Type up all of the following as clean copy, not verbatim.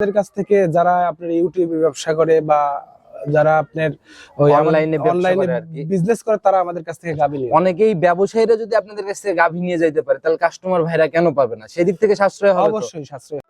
আমাদের কাছ থেকে যারা আপনার ইউটিউবে ব্যবসা করে বা যারা আপনার ওই অনলাইনে বিজনেস করে তারা আমাদের কাছ থেকে গাভী নিয়ে। অনেকেই ব্যবসায়ীরা যদি আপনাদের কাছ থেকে গাভী নিয়ে যাইতে পারে তাহলে কাস্টমার ভাইরা কেন পাবে না? সেদিক থেকে সাশ্রয় হবে। অবশ্যই সাশ্রয়।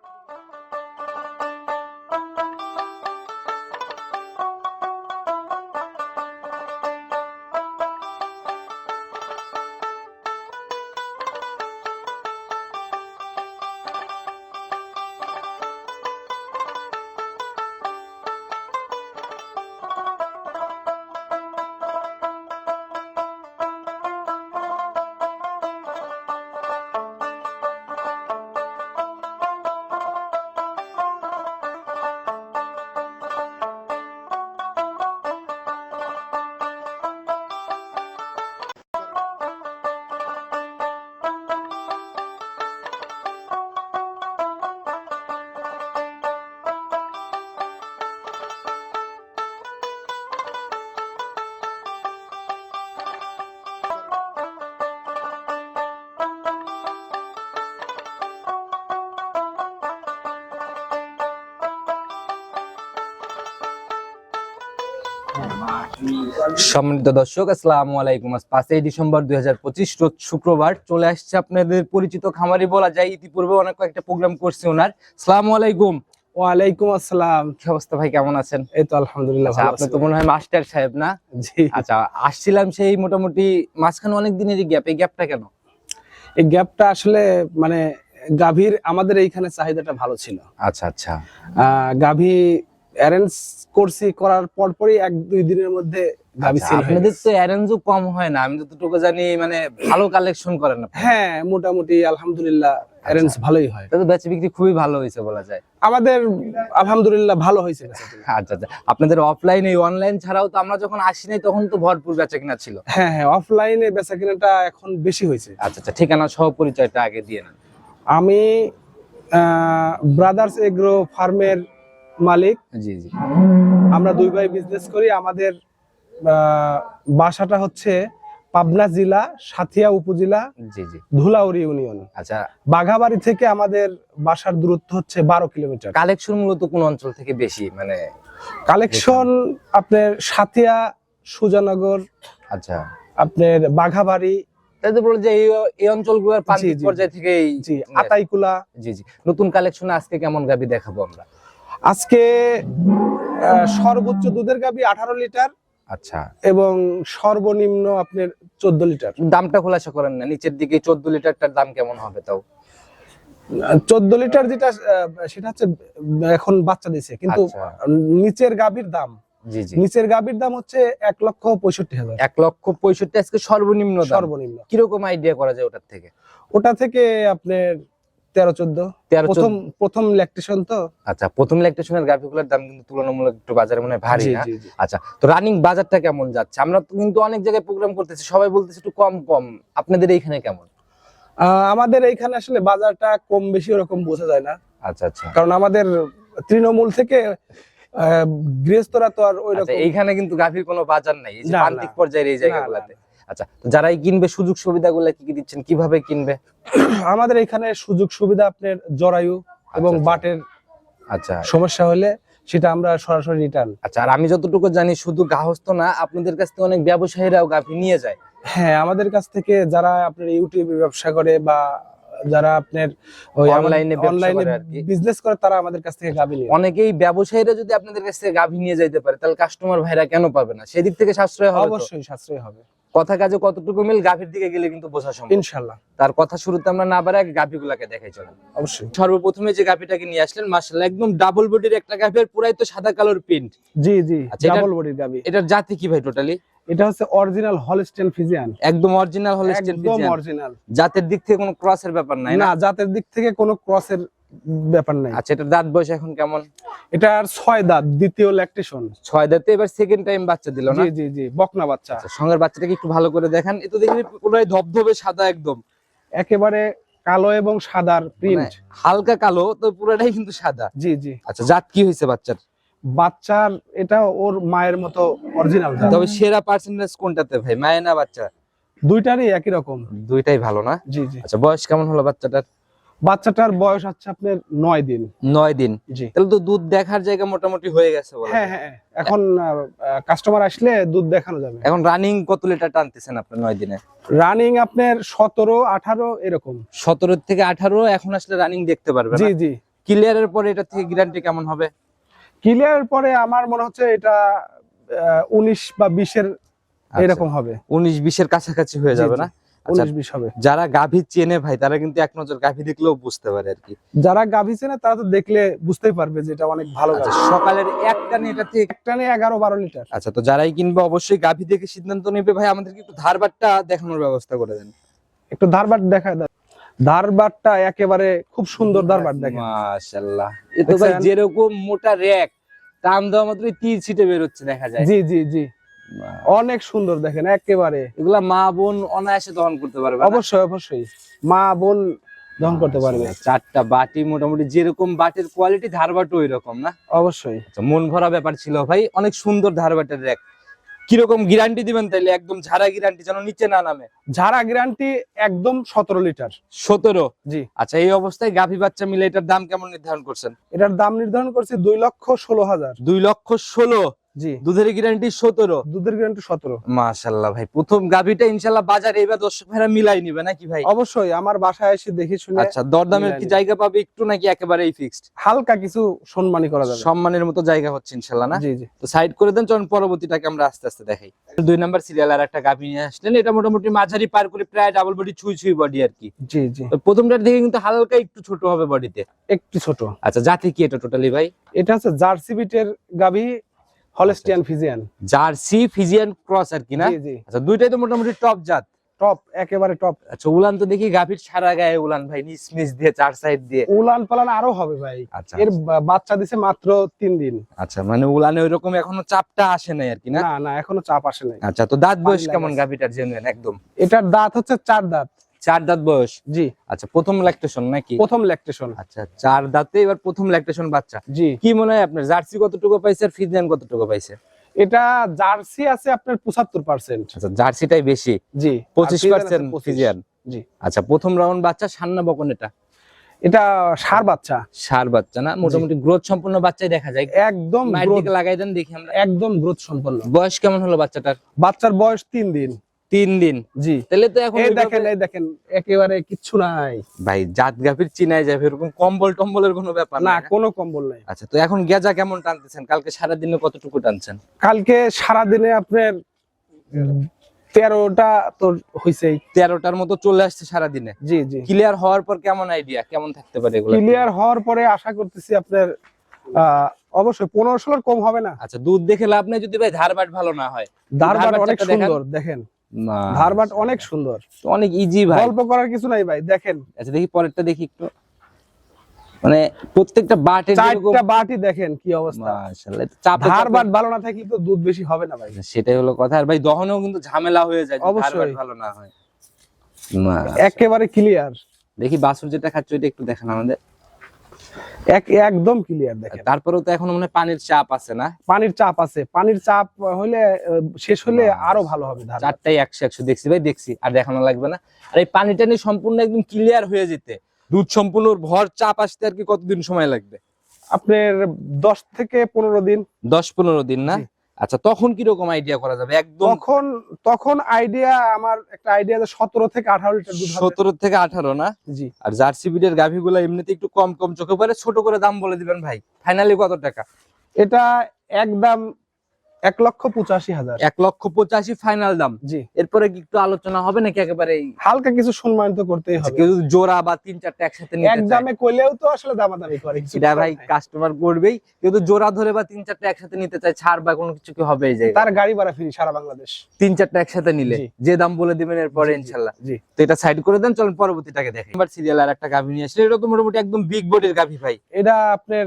সম্মানিত দর্শক, আসসালামু আলাইকুম। আজ 5 ডিসেম্বর 2025 রোজ শুক্রবার চলে আসছে আপনাদের পরিচিত খামারি বলা যায়। ইতিপূর্বে অনেক কয়েকটা প্রোগ্রাম করছে ওনার। আসসালামু আলাইকুম। ওয়ালাইকুম আসসালাম। কি অবস্থা ভাই, কেমন আছেন? এই তো আলহামদুলিল্লাহ ভালো আপনি আছি। তো মনে হয় মাস্টার সাহেব না? জি। আচ্ছা, আসছিলাম সেই মোটামুটি মাঝখানে অনেক দিনেরই গ্যাপ। এই গ্যাপটা কেন? এই গ্যাপটা আসলে মানে গাভীর আমাদের এইখানে চাহিদাটা ভালো ছিল। আচ্ছা আচ্ছা। গাভী অ্যারেঞ্জ করছি, করার পরপরই 1-2 দিনের মধ্যে গাভী সেল হয়ে আপনাদের গেছে। তো অ্যারেঞ্জও কম হয় না, আমি যতটুকু জানি মানে ভালো কালেকশন করেন আপনি। হ্যাঁ, মোটামুটি আলহামদুলিল্লাহ অ্যারেঞ্জ ভালোই হয়। তাহলে বেচা বিক্রি খুবই ভালো হয়েছে বলা যায়। আমাদের আলহামদুলিল্লাহ ভালো হয়েছে। আচ্ছা আচ্ছা। আপনাদের অফলাইনে অনলাইন ছাড়াও তো আমরা যখন আসি নাই তখন তো ভরপুর বেচা কিনা ছিল। হ্যাঁ হ্যাঁ, অফলাইনে বেচা কেনাটা এখন বেশি হয়েছে। আচ্ছা আচ্ছা, ঠিকানা সহ পরিচয়টা আগে দিয়ে নেন। আমি ব্রাদার্স এগ্রো ফার্মের মালিক। জি জি। আমরা 2 ভাই বিজনেস করি। আমাদের বাসাটা হচ্ছে পাবনা জেলা সাথিয়া উপজেলা জি জি। ধুলাউড়ি ইউনিয়ন। আচ্ছা, বাঘাবাড়ি থেকে আমাদের বাসার দূরত্ব হচ্ছে 12 কিলোমিটার। কালেকশন মূলত কোন অঞ্চল থেকে বেশি মানে? কালেকশন আপনার সাথিয়া, সুজানগর, আচ্ছা আপনার বাঘাবাড়ি, তাই বলে যে এই অঞ্চলগুলোর প্রান্তিক পর্যায় থেকে। জি, আতাইকুলা। জি জি। নতুন কালেকশনে আজকে কেমন গাবি দেখাবো আমরা? আজকে সর্বোচ্চ দুধের গাবি 18 লিটার। আচ্ছা। এবং সর্বনিম্ন আপনার 14 লিটার। দামটা খোলাসা করেন না, নিচের দিকে 14 লিটারটার দাম কেমন হবে তাও? 14 লিটার যেটা সেটা হচ্ছে এখন বাচ্চা দিছে, কিন্তু নিচের গাভীর দাম, জি জি, নিচের গাভীর দাম হচ্ছে 1,65,000। 1,65,000 আজকে সর্বনিম্ন দাম। সর্বনিম্ন কিরকম আইডিয়া করা যায় ওটার থেকে? ওটা থেকে আপনার 13-14 প্রথম ল্যাকটেশন তো। আচ্ছা, প্রথম ল্যাকটেশনের গাভীগুলোর দাম কিন্তু তুলনামূলক একটু বাজারে মনে হয় ভারী না? আচ্ছা, তো রানিং বাজারটা কেমন যাচ্ছে? আমরা তো কিন্তু অনেক জায়গায় প্রোগ্রাম করতেছি, সবাই বলতেছে একটু কম কম। আপনাদের এইখানে কেমন? আমাদের এইখানে আসলে বাজারটা কম বেশি ওরকম বোঝা যায় না। আচ্ছা আচ্ছা। কারণ আমাদের তৃণমূল থেকে গৃহস্থরা তো আর ওইরকম। এইখানে কিন্তু গাভীর কোনো বাজার নাই, এই যে প্রান্তিক পর্যায়ের এই জায়গাগুলোতে। আচ্ছা, তো যারাই কিনবে সুযোগ সুবিধাগুলো কি কি দিচ্ছেন, কিভাবে কিনবে? আমাদের এখানে সুযোগ সুবিধা আপনার জরায়ু এবং বাটের সমস্যা হলে সেটা আমরা সরাসরি রিটার্ন। আচ্ছা, আর আমি যতটুকু জানি শুধু গাহস্থ না, আপনাদের কাছ থেকে অনেক ব্যবসায়ীরাও গাভী নিয়ে যায়। হ্যাঁ, আমাদের কাছ থেকে যারা আপনার ইউটিউবে ব্যবসা করে বা যারা আপনার অনলাইনে বিজনেস করে তারা আমাদের কাছ থেকে গাভী নিয়ে। অনেকেই ব্যবসায়ীরা যদি আপনাদের কাছ থেকে গাভী নিয়ে যাইতে পারে তাহলে কাস্টমার ভাইরা কেন পাবে না? সেদিক থেকে সাশ্রয় হবে। অবশ্যই সাশ্রয় হবে। কথা কাজে কতটুকু মিল গাভীর দিকে গেলে কিন্তু বোঝা সম্ভব ইনশাআল্লাহ। তার কথা শুরুতে আমরা না বাড়াই আগে গাভীগুলোকে দেখাই চলেন। অবশ্যই। সর্বপ্রথমে যে গাভীটাকে নিয়ে আসলেন, মাশাআল্লাহ একদম ডাবল বডির একটা গাভী, আর পুরাই তো সাদা কালোর প্রিন্ট। জি জি, ডাবল বডির গাভী। এটার জাতি কি ভাই টোটালি? এটা হচ্ছে অরিজিনাল হলস্টেইন ফ্রিজিয়ান। একদম অরিজিনাল হলস্টেইন ফ্রিজিয়ান। একদম অরিজিনাল। জাতের দিক থেকে কোনো ক্রসের ব্যাপার নাই না? না, জাতের দিক থেকে কোনো ক্রসের ব্যাপার নাই। আচ্ছা, এটার দাঁত বয়স এখন কেমন? এটার 6 দাঁত, দ্বিতীয় ল্যাকটেশন। 6 দাঁতে এবার সেকেন্ড টাইম বাচ্চা দিল না? জি জি জি, বকনা বাচ্চা। আচ্ছা, সঙ্গের বাচ্চাটাকে একটু ভালো করে দেখান। এ তো দেখি পুরোই ধবধবে সাদা, একদম একেবারে কালো এবং সাদার প্রিন্ট। হালকা কালো তো পুরোটাই কিন্তু সাদা। জি জি। আচ্ছা, জাত কি হয়েছে বাচ্চার? বাচ্চার এটা ওর মায়ের মতো অরিজিনাল জাত। তবে সেরা পার্সেন্টেজ কোনটাতে ভাই, মায়ের না বাচ্চা? দুইটারই একই রকম। দুইটাই ভালো না? জি জি। আচ্ছা, বয়স কেমন হলো বাচ্চাটার? বাচ্চাটার বয়স হচ্ছে আপনার 9 দিন। 9 দিন। জি। তাহলে তো দুধ দেখার জায়গা মোটামুটি হয়ে গেছে বলা হ্যাঁ যায়। হ্যাঁ, এখন কাস্টমার আসলে দুধ দেখানো যাবে। এখন রানিং কত লিটার টানতেছেন আপনার 9 দিনে? রানিং আপনার 17 18 এরকম। 17 থেকে 18 এখন আসলে রানিং দেখতে পারবে না? জি জি। ক্লিয়ারের পরে এটা থেকে গ্যারান্টি কেমন হবে? ক্লিয়ার পরে আমার মনে হচ্ছে এটা 19 বা 20 এর এরকম হবে। 19-20 এর কাছাকাছি হয়ে জি, যাবে জি। না? আচ্ছা, 19 20 হবে। যারা গাভী চেনে ভাই তারা কিন্তু এক নজর গাভী দেখলেও বুঝতে পারে আর কি। যারা গাভী চেনে তারা তো দেখলে বুঝতেই পারবে যে এটা অনেক ভালো আচ্ছা, গাভী। সকালের একটা নিয়ে এটা থেকে একটা নিয়ে 11 12 লিটার। আচ্ছা, তো যারাই কিনবে অবশ্যই গাভী দেখে সিদ্ধান্ত নেবে। ভাই আমাদেরকে একটু ধারবাটটা দেখানোর ব্যবস্থা করে দেন। একটু ধারবাট দেখায় দাও। ধারবাটটা একেবারে খুব সুন্দর ধারবাট দেখেন। মাশাআল্লাহ, এ তো ভাই দেখছেন? যেরকম মোটা র‍্যাক, টান দেওয়া মাত্রই তীর ছিটে বের হচ্ছে দেখা যায়। জি জি জি, অনেক সুন্দর দেখেন একেবারে। এগুলা মা বোন অনায়াসে দহন করতে পারবে না? অবশ্যই অবশ্যই, মা বোন দহন করতে পারবে। চারটা বাটি মোটামুটি যেরকম বাটির কোয়ালিটি ধারবাটও ওই রকম না? অবশ্যই। আচ্ছা, মন ভরা ব্যাপার ছিল ভাই। অনেক সুন্দর ধারবাটের র‍্যাক। কিরকম গ্যারান্টি দিবেন তাইলে? একদম ঝাড়া গ্যারান্টি যেন নিচে না নামে। ঝাড়া গ্যারান্টি একদম 17 লিটার। 17? জি। আচ্ছা, এই অবস্থায় গাভী বাচ্চা মিলে এটার দাম কেমন নির্ধারণ করছেন? এটার দাম নির্ধারণ করছি 2,16,000। 2,16,000? জি। দুধের গ্যারান্টি 17? দুধের গ্যারান্টি 17। মাশাআল্লাহ ভাই, প্রথম গাভীটা ইনশাআল্লাহ বাজারে এবার দর্শক ভাইরা মিলাই নিবে নাকি ভাই? অবশ্যই, আমার বাসায় এসে দেখে শুনে। আচ্ছা, দরদামের কি জায়গা পাবে একটু নাকি একেবারেই ফিক্সড? হালকা কিছু সম্মানী করা যাবে। সম্মানের মতো জায়গা হচ্ছে ইনশাআল্লাহ না? জি জি। তো সাইড করে দেন, চলুন পরবর্তীটাকে আমরা আস্তে আস্তে দেখাই। 2 নাম্বার সিরিয়াল আর একটা গাভী নিয়ে আসলেন। এটা মোটামুটি মাঝারি পার করে প্রায় ডাবল বডি ছুঁই বডি আর কি। জি জি। তো প্রথমটার দিকে কিন্তু হালকা একটু ছোট হবে বডিতে। একটু ছোট। আচ্ছা, জাতি কি এটা টোটালি ভাই? এটা হচ্ছে জার্সি বিটের গাভী, Holstein Friesian. Jersey Friesian cross আর কি না? জি জি। আচ্ছা, দুইটাই তো মোটামুটি টপ জাত। টপ, একেবারে টপ। আচ্ছা, উলান তো দেখি গাভীর সারা গায়ে উলান ভাই, নিচ দিয়ে 4 সাইড দিয়ে। উলান পালান আরো হবে ভাই। আচ্ছা, এর বাচ্চা দিছে মাত্র 3 দিন। আচ্ছা, মানে উলানে ওইরকম এখনো চাপটা আসে নাই আর কি না? না না, এখনো চাপ আসে নাই। আচ্ছা, তো দাঁত বয়স পানি কেমন লাগাছে। গাভীটার জেনুইন একদম? এটার দাঁত হচ্ছে 4 দাঁত। 4 দাঁত বয়স? জি। আচ্ছা, প্রথম ল্যাকটেশন নাকি? প্রথম ল্যাকটেশন। আচ্ছা, 4 দাঁতে এবার প্রথম ল্যাকটেশন বাচ্চা। জি। কি মনে হয় আপনার জার্সি কতটুকু পাইছে আর ফিজিয়ান কতটুকু পাইছে? এটা জার্সি আছে আপনার 75%। আচ্ছা, জার্সিটাই বেশি। জি। 25% ফিজিয়ান। জি। আচ্ছা, প্রথম রাউন্ড বাচ্চা সান্না বকন এটা? এটা ষাঁড় বাচ্চা। ষাঁড় বাচ্চা না? মোটামুটি গ্রোথ সম্পন্ন বাচ্চাই দেখা যায়। একদম মায়ের দিকে লাগাই দেন দেখি আমরা। একদম গ্রোথ সম্পন্ন। বয়স কেমন হলো বাচ্চাটার? বাচ্চার বয়স 3 দিন। 3 দিন? জি। তাহলে তো এখন এই দেখেন একেবারে কিচ্ছু নাই ভাই, জাত গাভীর চিনাই যাবে, এরকম কম্বল টম্বলের কোনো ব্যাপার না, না। কোনো কম্বল নাই। আচ্ছা, তো এখন গেজা কেমন টানতেছেন? কালকে সারা দিনে কতটুকু টানছেন? কালকে সারা দিনে আপনার 13টা তো হইছেই। 13টার মতো চলে আসছে সারা দিনে। জি জি। ক্লিয়ার হওয়ার পর কেমন আইডিয়া কেমন থাকতে পারে এগুলো? ক্লিয়ার হওয়ার পরে আশা করতেছি আপনার অবশ্যই 15-16 কম হবে না। আচ্ছা, দুধ দেখে লাভ নাই যদি ভাই ধারবাট ভালো না হয়। ধারবাট অনেক ধারবাটটা দেখান। সুন্দর দেখেন। ধারবাট অনেক সুন্দর, অনেক ইজি ভাই, গল্প করার কিছু নাই ভাই, দেখেন। আচ্ছা, দেখি পরেরটা দেখি একটু। মানে প্রত্যেকটা বাটের যেরকম 4টা বাটি দেখেন কি অবস্থা। মাশাআল্লাহ, চাপে ধারবাট ভালো না থাকলে তো দুধ বেশি হবে না ভাই। সেটাই হলো কথা। আর ভাই দহনেও কিন্তু ঝামেলা হয়ে যায় যদি অবশ্যই। ধারবাট ভালো না হয়। একেবারে ক্লিয়ার। দেখি বাছুর যেটা খাচ্ছে ওইটা একটু দেখান আমাদের। একদম ক্লিয়ার দেখেন। তারপরেও তো এখন মনে হয় পানির চাপ আছে না? পানির চাপ আছে, পানির চাপ হলে শেষ হলে আরো ভালো হবে ধারবাট। চারটাই 100 দেখছি ভাই, দেখছি আর দেখানো লাগবে না। আর এই পানিটা নিয়ে সম্পূর্ণ একদম ক্লিয়ার হয়ে যেতে দুধ সম্পূর্ণ ভর চাপ আসতে আর কি কতদিন সময় লাগবে? আপনার 10 থেকে 15 দিন। 10-15 দিন না? জি। আচ্ছা, তখন কি রকম আইডিয়া করা যাবে একদম? তখন আইডিয়া, আমার একটা আইডিয়া যে 17 থেকে 18 লিটার দুধ হবে। 17 থেকে 18 না? জি। আর জার্সি বিটের গাভীগুলো এমনিতে একটু কম কম চোখে পড়ে। ছোট করে দাম বলে দিবেন ভাই, ফাইনালি কত টাকা? এটা একদম 1,85,000। 1,85,000 ফাইনাল দাম? জি। এরপরে কি একটু আলোচনা হবে নাকি একেবারে? হালকা কিছু সম্মানিত করতেই হবে। কেউ যদি জোড়া বা 3-4টা একসাথে নিতে চায়, একদমে কইলেও তো আসলে দামাদামি করে কিছু। সেটা ভাই কাস্টমার করবেই। কেউ তো জোড়া ধরে বা 3-4টা একসাথে নিতে চায়, ছাড় বা কোনো কিছু কি হবে এই জায়গায়? তার গাড়ি ভাড়া ফ্রি সারা বাংলাদেশ। 3-4টা একসাথে নিলে জি। যে দাম বলে দিবেন এরপরে জি, জি, ইনশাআল্লাহ। জি। তো এটা সাইড করে দেন, চলুন পরবর্তীটাকে দেখেন। এবার সিরিয়াল আর একটা গাভী নিয়ে আসলে, এটা তো মোটামুটি একদম বিগ বডির গাভী ভাই। এটা আপনার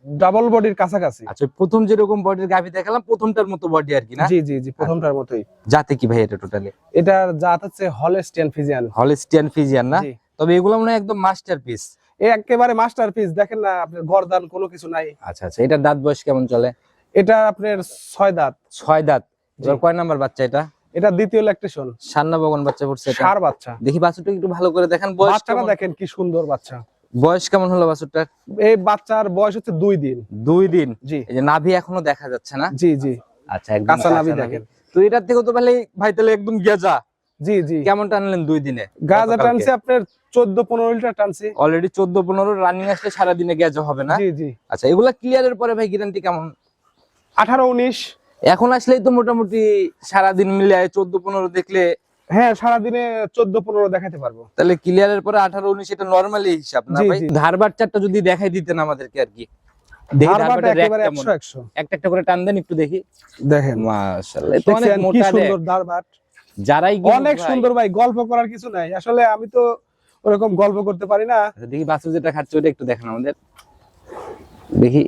ডাবল বডির কাছাকাছি। আচ্ছা, প্রথম যেরকম বডির গাভী দেখালাম প্রথমটার মতো বডি আর কি না? জি জি জি, প্রথমটার মতোই। জাতে কি ভাই এটা টোটালি? এটার জাত হচ্ছে হলস্টিয়ান ফিজিয়ান। হলস্টিয়ান ফিজিয়ান না? জি। তবে এগুলো মনে হয় একদম মাস্টারপিস। একেবারে মাস্টারপিস, দেখেন না আপনার গর্দান কোনো কিছু নাই। আচ্ছা আচ্ছা, এটার দাঁত বয়স কেমন চলে? এটা আপনার 6 দাঁত। 6 দাঁত। জি। এবার কয় নাম্বার বাচ্চা এটা? এটা দ্বিতীয় ল্যাকটেশন। সান্না বগন বাচ্চা পড়ছে এটা। ষাঁড় বাচ্চা। দেখি বাছুরটা একটু ভালো করে দেখেন, বয়স বাচ্চাটা কেমন? দেখেন কি সুন্দর বাচ্চা। বয়স কেমন হলো বাছুরটার? এই বাচ্চার বয়স হচ্ছে 2 দিন। 2 দিন। জি এই যে নাভি এখনো দেখা যাচ্ছে না? জি জি। আচ্ছা, একদম কাঁচা নাভি দেখেন। তো এটার থেকে তো ভাই তাহলে একদম গেজা। জি জি। কেমন টানলেন 2 দিনে? গাজা টানছে আপনার 14-15 লিটার টানছে। অলরেডি 14-15 রানিং আসলে সারা দিনে গেজা হবে না? জি জি। আচ্ছা, এগুলা ক্লিয়ারের পরে ভাই গ্যারান্টি কেমন? 18-19। এখন আসলেই তো মোটামুটি সারা দিন মিলে 14-15 দেখলে, হ্যাঁ সারাদিনে 14-15 দেখাতে পারবো। তাহলে ক্লিয়ারের পরে 18-19 এটা নরমালি হিসাব না জি, ভাই? জি। ধারবার চারটা যদি দেখাই দিতেন আমাদেরকে আর কি। দেখি ধারবাটা ধারবাটের র‍্যাক একেবারে কেমন? 100-100। একটা একটা করে টান দেন একটু দেখি। দেখেন মাশাআল্লাহ, এটা অনেক দেখছেন কি মোটা র‍্যাক। সুন্দর ধারবাট। যারাই কিনুক অনেক ভাই। সুন্দর ভাই, গল্প করার কিছু নাই আসলে, আমি তো ওরকম গল্প করতে পারি না। আচ্ছা, দেখি বাছুর যেটা খাচ্ছে ওটা একটু দেখেন আমাদের, দেখি।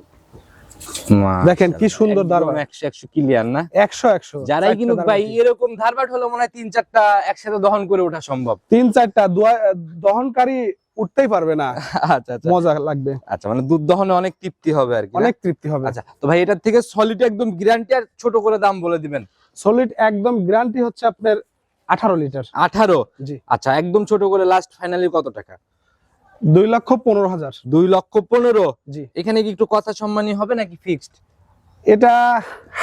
দেখেন কি সুন্দর ধারবাট। 100-100 ক্লিয়ার না? 100-100। যারাই কিনুক ভাই এরকম ধারবাট হলো মনে হয় 3-4টা একসাথে দহন করে ওঠা সম্ভব। 3-4টা দহনকারী উঠতেই পারবে না। আচ্ছা আচ্ছা। মজা লাগবে। আচ্ছা, মানে দুধ দহনে অনেক তৃপ্তি হবে আর কি। অনেক তৃপ্তি হবে। আচ্ছা, তো ভাই এটার থেকে সলিড একদম গ্যারান্টি আর ছোট করে দাম বলে দিবেন। সলিড একদম গ্যারান্টি হচ্ছে আপনার 18 লিটার। 18? জি। আচ্ছা, একদম ছোট করে লাস্ট ফাইনালি কত টাকা? 2,15,000। 2,15,000? জি। এখানে কি একটু কথা সম্মানী হবে নাকি ফিক্সড? এটা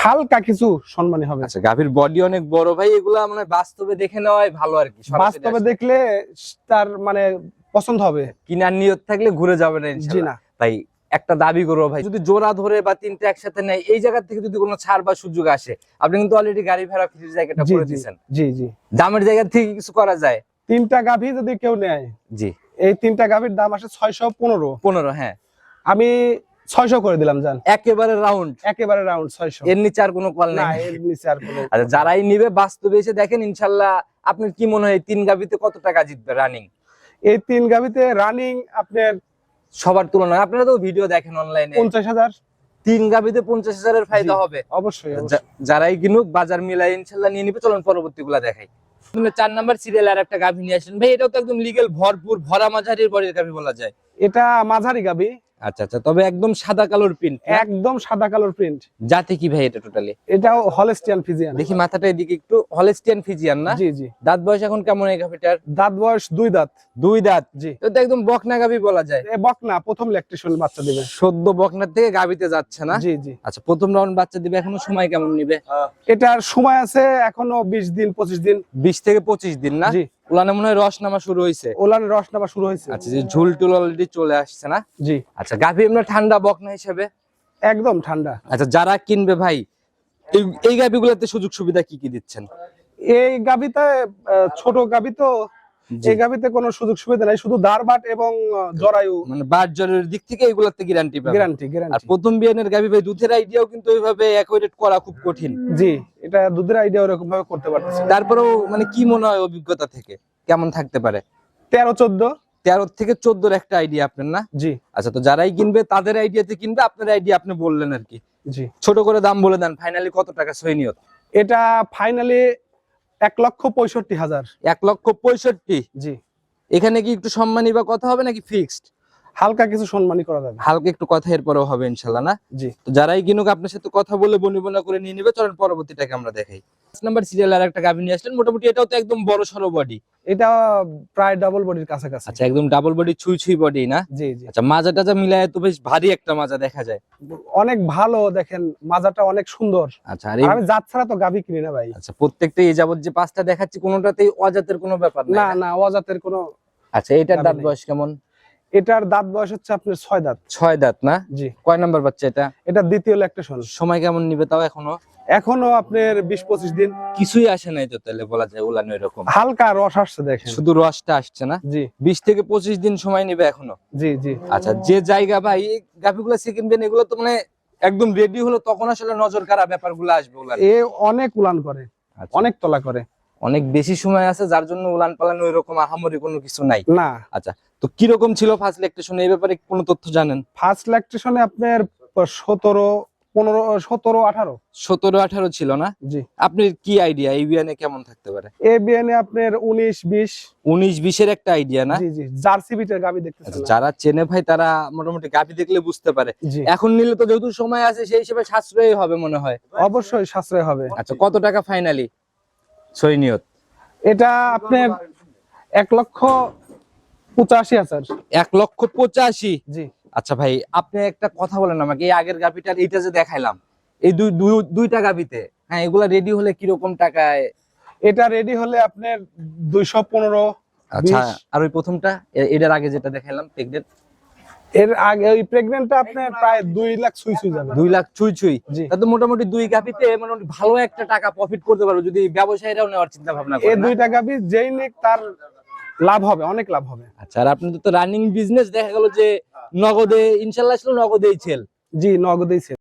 হালকা কিছু সম্মানী হবে। আচ্ছা, গাভীর বডি অনেক বড় ভাই, এগুলা মানে বাস্তবে দেখে নেওয়াই ভালো আর কি। সরাসরি বাস্তবে আসলে দেখলে তার মানে পছন্দ হবে। কিনার নিয়ত থাকলে ঘুরে যাবে না জি ইনশাআল্লাহ। না। ভাই একটা দাবি করবো ভাই, যদি জোড়া ধরে বা তিনটা একসাথে নেয়, এই জায়গা থেকে যদি কোনো ছাড় বা সুযোগ আসে, আপনি কিন্তু অলরেডি গাড়ি ভাড়া ফ্রির জায়গাটা জি করে জি দিয়েছেন, জি জি। দামের জায়গা থেকে কিছু করা যায়? 3টা গাভী যদি কেউ নেয়, জি। এই 3টা গাভীর দাম আসে 615। 15? হ্যাঁ। আমি 600 করে দিলাম জান। একেবারে রাউন্ড? একেবারে রাউন্ড 600। এর নিচে আর কোনো কল না, নাই? এর নিচে আর কোনো। আচ্ছা, যারাই নিবে বাস্তবে এসে দেখেন ইনশাআল্লাহ। আপনার কি মনে হয় 3 গাভীতে কত টাকা জিতবে রানিং? এই 3 গাভীতে রানিং আপনার সবার তুলনায় আপনারা তো ভিডিও দেখেন অনলাইনে, 50,000। 3 গাভীতে 50,000-এর ফায়দা জি, হবে। অবশ্যই অবশ্যই। যারাই কিনুক বাজার মিলাই ইনশাআল্লাহ নিয়ে নিবে। চলুন পরবর্তীগুলা দেখাই। তুমি 4 নাম্বার সিরিয়াল আর একটা গাভী নিয়ে আসেন ভাই। এটাও তো একদম লিগ্যাল ভরপুর ভরা মাঝারির বডির গাভী বলা যায়। এটা মাঝারি গাভী। আচ্ছা আচ্ছা, তবে একদম সাদা কালোর প্রিন্ট। একদম সাদা কালোর প্রিন্ট। জাতি কি ভাই এটা টোটালি? এটাও হলস্টিয়ান ফিজিয়ান। দেখি মাথাটা এদিকে একটু। হলস্টিয়ান ফিজিয়ান না? জি জি। দাঁত বয়স এখন কেমন এই গাভীটার? দাঁত বয়স 2 দাঁত। 2 দাঁত? জি। এটা একদম বকনা গাভী বলা যায়। এ বকনা, প্রথম ল্যাকটেশন বাচ্চা দিবে। সদ্য বকনার থেকে গাভীতে যাচ্ছে না? জি জি। আচ্ছা, প্রথম রাউন্ড বাচ্চা দিবে, এখনো সময় কেমন নিবে? এটার সময় আছে এখনো 20 দিন 25 দিন। 20 থেকে 25 দিন না? জি। উলানে মনে হয় রস নামা শুরু হয়েছে। ওলানের রস নামা শুরু হয়েছে। আচ্ছা, যে ঝুল টুল অলরেডি চলে আসছে না? জি। আচ্ছা, গাভী এমনি ঠান্ডা বকনা হিসেবে? একদম ঠান্ডা। আচ্ছা, যারা কিনবে ভাই এই গাভীগুলোতে সুযোগ সুবিধা কি কি দিচ্ছেন? এই গাভীতে ছোট গাভী তো, জি। এই গাভীতে কোনো সুযোগ সুবিধা নাই, শুধু দারবাট এবং জরায়ু। মানে বাট জ্বরের দিক থেকে এগুলোতে গ্যারান্টি পাবে? গ্যারান্টি আর গ্যারান্টি। প্রথম বিয়ানের গাভী ভাই দুধের আইডিয়াও কিন্তু ওইভাবে অ্যাকুরেট করা খুব কঠিন। জি, এটা দুধের আইডিয়া ওরকম ভাবে করতে পারতেছি না। তারপরেও মানে কি মনে হয় অভিজ্ঞতা থেকে কেমন থাকতে পারে? 13-14। 13 থেকে 14-র একটা আইডিয়া আপনার না? জি আচ্ছা, তো যারাই কিনবে তাদের আইডিয়াতে কিনবে, আপনার আইডিয়া আপনি বললেন আর কি। জি। ছোট করে দাম বলে দেন, ফাইনালি কত টাকা সই নিয়ত? এটা ফাইনালি 1,65,000। 1,65,000? জি। এখানে কি একটু সম্মানী বা কথা হবে নাকি ফিক্সড? হালকা কিছু সম্মানী করা যাবে। হালকা একটু কথা এরপরেও হবে ইনশাল্লাহ না? জি। তো যারাই কিনুক আপনার সাথে কথা বলে বনিবনা করে নিয়ে নিবে। চলেন পরবর্তীটাকে আমরা দেখাই। 5 নাম্বার সিরিয়াল আর একটা গাভী নিয়ে আসলেন, মোটামুটি এটাও তো একদম বড় সরো বডি। এটা প্রায় ডাবল বডির কাছাকাছি। আচ্ছা, একদম ডাবল বডি, ছুঁই ছুঁই বডি না? জি জি। আচ্ছা, মাজা টাজা মিলায় তো বেশ ভারী একটা মাজা দেখা যায়। অনেক ভালো, দেখেন মাজাটা অনেক সুন্দর। আচ্ছা, আর আর আমি জাত ছাড়া তো গাভী কিনি না ভাই। আচ্ছা, প্রত্যেকটা এই যাবত যে 5টা দেখাচ্ছি কোনোটাতেই অজাতের কোনো ব্যাপার না নাই? না, অজাতের কোনো। আচ্ছা, এটার গাভী দাঁত নেই। বয়স কেমন? এটার দাঁত বয়স হচ্ছে আপনার 6 দাঁত। 6 দাঁত না? জি। কয় নাম্বার বাচ্চা এটা? এটা দ্বিতীয় ল্যাকটেশন। সময় কেমন নিবে তাও এখনো? এখনো আপনার 20-25 দিন। কিছুই আসে নাই তো তাহলে বলা যায় উলানো এরকম? হালকা রস আসছে দেখেন। শুধু রসটা আসছে না? জি 20 থেকে 25 দিন সময় নিবে এখনো? জি জি। আচ্ছা, যে জায়গা ভাই এই গাভীগুলো সেকেন্ড বিয়ান এগুলো তো মানে একদম রেডি হলো তখন আসলে নজর কাড়া ব্যাপারগুলো আসবে উলান। এ অনেক উলান করে, আচ্ছা, অনেক তলা করে। অনেক বেশি সময় আছে যার জন্য উলান পালানো এরকম আহামরি কোনো কিছু নাই। না, আচ্ছা, তো কি রকম ছিল ফার্স্ট ল্যাকটেশন, এই ব্যাপারে কোনো তথ্য জানেন? ফার্স্ট ল্যাকটেশনে আপনার 17-18। 17-18 ছিল না? জি। আপনার কি আইডিয়া এই বিয়ানে কেমন থাকতে পারে? এ বিয়ানে আপনার 19-20। 19-20-এর একটা আইডিয়া না? জি জি। জার্সি বিটের গাভী দেখতেছেন আচ্ছা, না? যারা চেনে ভাই তারা মোটামুটি গাভী দেখলে বুঝতে পারে। জি। এখন নিলে তো যেহেতু সময় আছে সেই হিসেবে সাশ্রয়ী হবে মনে হয়। অবশ্যই সাশ্রয় হবে। আচ্ছা, কত টাকা ফাইনালি? ছয় নিয়ত। এটা আপনার 1,85,000। 1,85,000। জি। আচ্ছা ভাই, আপনি একটা কথা বলেন আমাকে, এই আগের গাভিটার এইটা যে দেখাইলাম, এই দুইটা গাভিতে, হ্যাঁ, এগুলা রেডি হলে কিরকম টাকায়? এটা রেডি হলে আপনার 215। আচ্ছা, 20। আর ওই প্রথমটা এটার আগে যেটা দেখাইলাম প্রেগনেন্ট, এর আগে ওই প্রেগন্যান্টটা আপনার প্রায় 2 লাখ ছুঁই যাবে। 2 লাখ ছুঁই। জি। তা তো মোটামুটি দুই গাভিতে মোটামুটি ভালো একটা টাকা প্রফিট করতে পারবো যদি ব্যবসায়ীরাও নেওয়ার চিন্তা ভাবনা এই করে না? দুইটা গাভী যেই নিক তার লাভ হবে, অনেক লাভ হবে। আচ্ছা, আর আপনাদের তো রানিং বিজনেস, দেখা গেল যে নগদে ইনশাল্লাহ ছিল, নগদেই ছেল। জি, নগদেই ছিল।